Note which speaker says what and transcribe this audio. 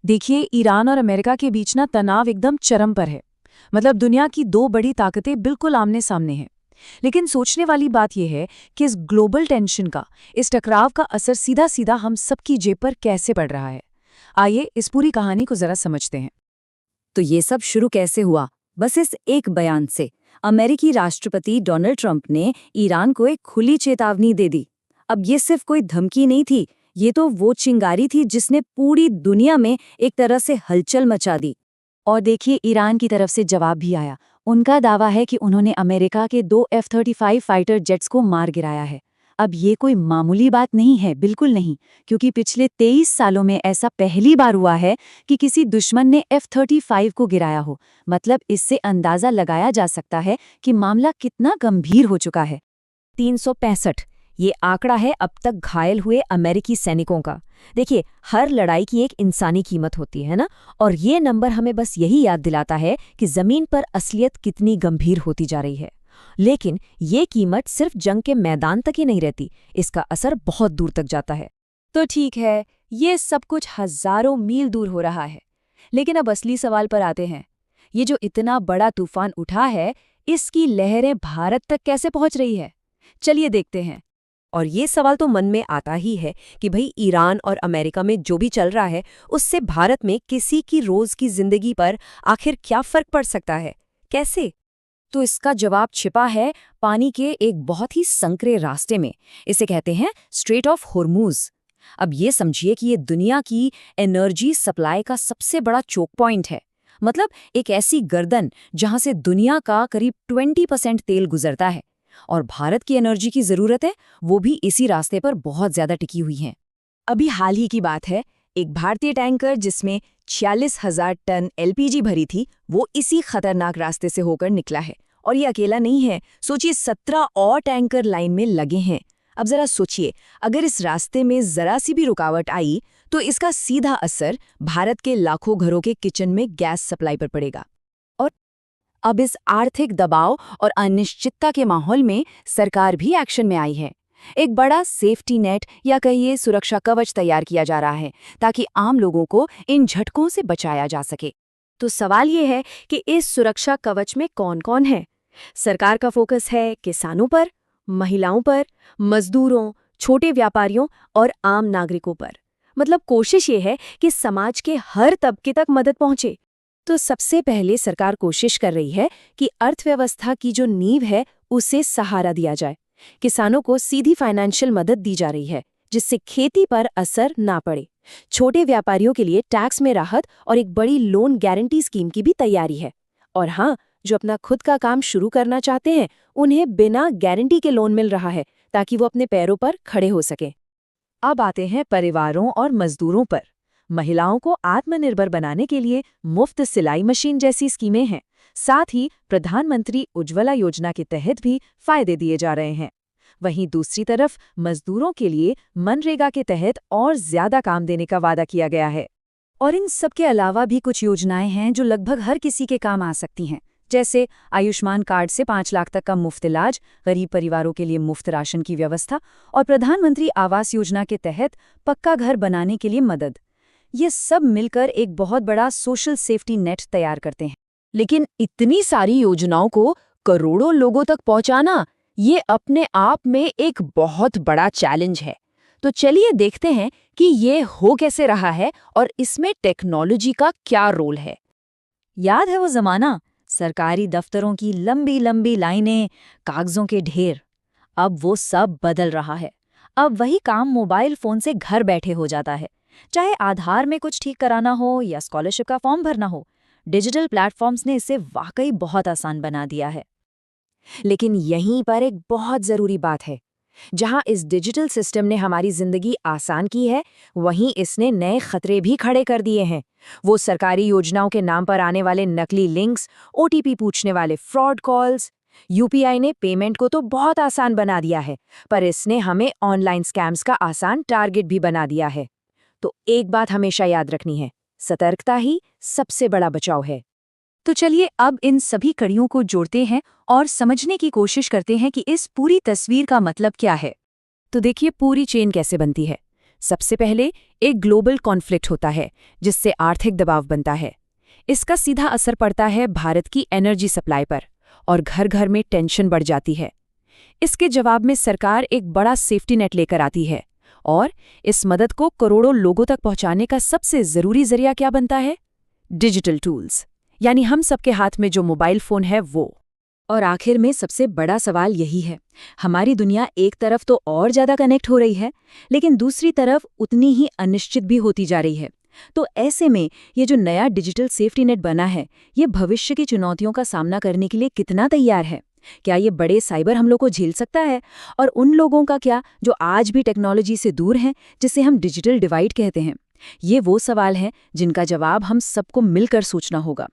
Speaker 1: देखिए, ईरान और अमेरिका के बीच ना तनाव एकदम चरम पर है। मतलब दुनिया की दो बड़ी ताकतें बिल्कुल आमने सामने हैं। लेकिन सोचने वाली बात यह है कि इस ग्लोबल टेंशन का, इस टकराव का असर सीधा सीधा हम सबकी जेब पर कैसे पड़ रहा है। आइए इस पूरी कहानी को जरा समझते हैं।
Speaker 2: तो ये सब शुरू कैसे हुआ? बस इस एक बयान से। अमेरिकी राष्ट्रपति डोनाल्ड ट्रंप ने ईरान को एक खुली चेतावनी दे दी। अब ये सिर्फ कोई धमकी नहीं थी, ये तो वो चिंगारी थी जिसने पूरी दुनिया में एक तरह से हलचल मचा दी।
Speaker 1: और देखिए, ईरान की तरफ से जवाब भी आया। उनका दावा है कि उन्होंने अमेरिका के 2 F-35 फाइटर जेट्स को मार गिराया है। अब ये कोई मामूली बात नहीं है, बिल्कुल नहीं, क्योंकि पिछले 23 सालों में ऐसा पहली बार हुआ है कि किसी दुश्मन ने F-35 को गिराया हो। मतलब इससे अंदाजा लगाया जा सकता है कि मामला कितना गंभीर हो चुका है।
Speaker 2: 365 ये आंकड़ा है अब तक घायल हुए अमेरिकी सैनिकों का। देखिए, हर लड़ाई की एक इंसानी कीमत होती है ना, और ये नंबर हमें बस यही याद दिलाता है कि जमीन पर असलियत कितनी गंभीर होती जा रही है। लेकिन ये कीमत सिर्फ जंग के मैदान तक ही नहीं रहती, इसका असर बहुत दूर तक जाता है।
Speaker 1: तो ठीक है, ये सब कुछ हजारों मील दूर हो रहा है। लेकिन अब असली सवाल पर आते हैं। ये जो इतना बड़ा तूफान उठा है, इसकी लहरें भारत तक कैसे पहुंच रही है? चलिए देखते हैं।
Speaker 2: और ये सवाल तो मन में आता ही है कि भाई, ईरान और अमेरिका में जो भी चल रहा है उससे भारत में किसी की रोज की जिंदगी पर आखिर क्या फर्क पड़ सकता है, कैसे? तो इसका जवाब छिपा है पानी के एक बहुत ही संकरे रास्ते में। इसे कहते हैं स्ट्रेट ऑफ होर्मुज। अब ये समझिए कि ये दुनिया की एनर्जी सप्लाई का सबसे बड़ा चोक पॉइंट है। मतलब एक ऐसी गर्दन जहां से दुनिया का करीब 20% तेल गुजरता है, और भारत की एनर्जी की जरूरत है वो भी इसी रास्ते पर बहुत ज्यादा टिकी हुई है।
Speaker 1: अभी हाल ही की बात है, एक भारतीय टैंकर जिसमें 46,000 टन एलपीजी भरी थी, वो इसी खतरनाक रास्ते से होकर निकला है। और ये अकेला नहीं है, सोचिए 17 और टैंकर लाइन में लगे हैं। अब जरा सोचिए, अगर इस रास्ते में जरा सी भी रुकावट आई तो इसका सीधा असर भारत के लाखों घरों के किचन में गैस सप्लाई पर पड़ेगा। और अब इस आर्थिक दबाव और अनिश्चितता के माहौल में सरकार भी एक्शन में आई है। एक बड़ा सेफ्टी नेट या कहिए सुरक्षा कवच तैयार किया जा रहा है, ताकि आम लोगों को इन झटकों से बचाया जा सके। तो सवाल ये है कि इस सुरक्षा कवच में कौन कौन है? सरकार का फोकस है किसानों पर, महिलाओं पर, मजदूरों, छोटे व्यापारियों और आम नागरिकों पर। मतलब कोशिश ये है कि समाज के हर तबके तक मदद पहुंचे। तो सबसे पहले सरकार कोशिश कर रही है कि अर्थव्यवस्था की जो नींव है उसे सहारा दिया जाए। किसानों को सीधी फाइनेंशियल मदद दी जा रही है, जिससे खेती पर असर ना पड़े। छोटे व्यापारियों के लिए टैक्स में राहत और एक बड़ी लोन गारंटी स्कीम की भी तैयारी है। और हाँ, जो अपना खुद का काम शुरू करना चाहते हैं उन्हें बिना गारंटी के लोन मिल रहा है, ताकि वो अपने पैरों पर खड़े हो सकें। अब आते हैं परिवारों और मजदूरों पर। महिलाओं को आत्मनिर्भर बनाने के लिए मुफ्त सिलाई मशीन जैसी स्कीमें हैं। साथ ही प्रधानमंत्री उज्ज्वला योजना के तहत भी फायदे दिए जा रहे हैं। वहीं दूसरी तरफ मजदूरों के लिए मनरेगा के तहत और ज्यादा काम देने का वादा किया गया है। और इन सब के अलावा भी कुछ योजनाएं हैं जो लगभग हर किसी के काम आ सकती हैं, जैसे आयुष्मान कार्ड से 5 लाख तक का मुफ्त इलाज, गरीब परिवारों के लिए मुफ्त राशन की व्यवस्था और प्रधानमंत्री आवास योजना के तहत पक्का घर बनाने के लिए मदद। ये सब मिलकर एक बहुत बड़ा सोशल सेफ्टी नेट तैयार करते हैं। लेकिन इतनी सारी योजनाओं को करोड़ों लोगों तक पहुंचाना, ये अपने आप में एक बहुत बड़ा चैलेंज है। तो चलिए देखते हैं कि ये हो कैसे रहा है और इसमें टेक्नोलॉजी का क्या रोल है। याद है वो जमाना, सरकारी दफ्तरों की लंबी लंबी लाइनें, कागजों के ढेर? अब वो सब बदल रहा है। अब वही काम मोबाइल फोन से घर बैठे हो जाता है। चाहे आधार में कुछ ठीक कराना हो या स्कॉलरशिप का फॉर्म भरना हो, डिजिटल प्लेटफॉर्म्स ने इसे वाकई बहुत आसान बना दिया है। लेकिन यहीं पर एक बहुत जरूरी बात है। जहां इस डिजिटल सिस्टम ने हमारी जिंदगी आसान की है, वहीं इसने नए खतरे भी खड़े कर दिए हैं। वो सरकारी योजनाओं के नाम पर आने वाले नकली लिंक्स, ओटीपी पूछने वाले फ्रॉड कॉल्स। यूपीआई ने पेमेंट को तो बहुत आसान बना दिया है, पर इसने हमें ऑनलाइन स्कैम्स का आसान टारगेट भी बना दिया है। तो एक बात हमेशा याद रखनी है, सतर्कता ही सबसे बड़ा बचाव है। तो चलिए अब इन सभी कड़ियों को जोड़ते हैं और समझने की कोशिश करते हैं कि इस पूरी तस्वीर का मतलब क्या है। तो देखिए पूरी चेन कैसे बनती है। सबसे पहले एक ग्लोबल कॉन्फ्लिक्ट होता है, जिससे आर्थिक दबाव बनता है। इसका सीधा असर पड़ता है भारत की एनर्जी सप्लाई पर, और घर घर में टेंशन बढ़ जाती है। इसके जवाब में सरकार एक बड़ा सेफ्टी नेट लेकर आती है, और इस मदद को करोड़ों लोगों तक पहुंचाने का सबसे ज़रूरी जरिया क्या बनता है? डिजिटल टूल्स, यानी हम सबके हाथ में जो मोबाइल फ़ोन है वो। और आखिर में सबसे बड़ा सवाल यही है, हमारी दुनिया एक तरफ तो और ज़्यादा कनेक्ट हो रही है, लेकिन दूसरी तरफ उतनी ही अनिश्चित भी होती जा रही है। तो ऐसे में ये जो नया डिजिटल सेफ्टी नेट बना है, ये भविष्य की चुनौतियों का सामना करने के लिए कितना तैयार है? क्या ये बड़े साइबर हमलों को झेल सकता है? और उन लोगों का क्या जो आज भी टेक्नोलॉजी से दूर हैं, जिसे हम डिजिटल डिवाइड कहते हैं? ये वो सवाल हैं जिनका जवाब हम सबको मिलकर सोचना होगा।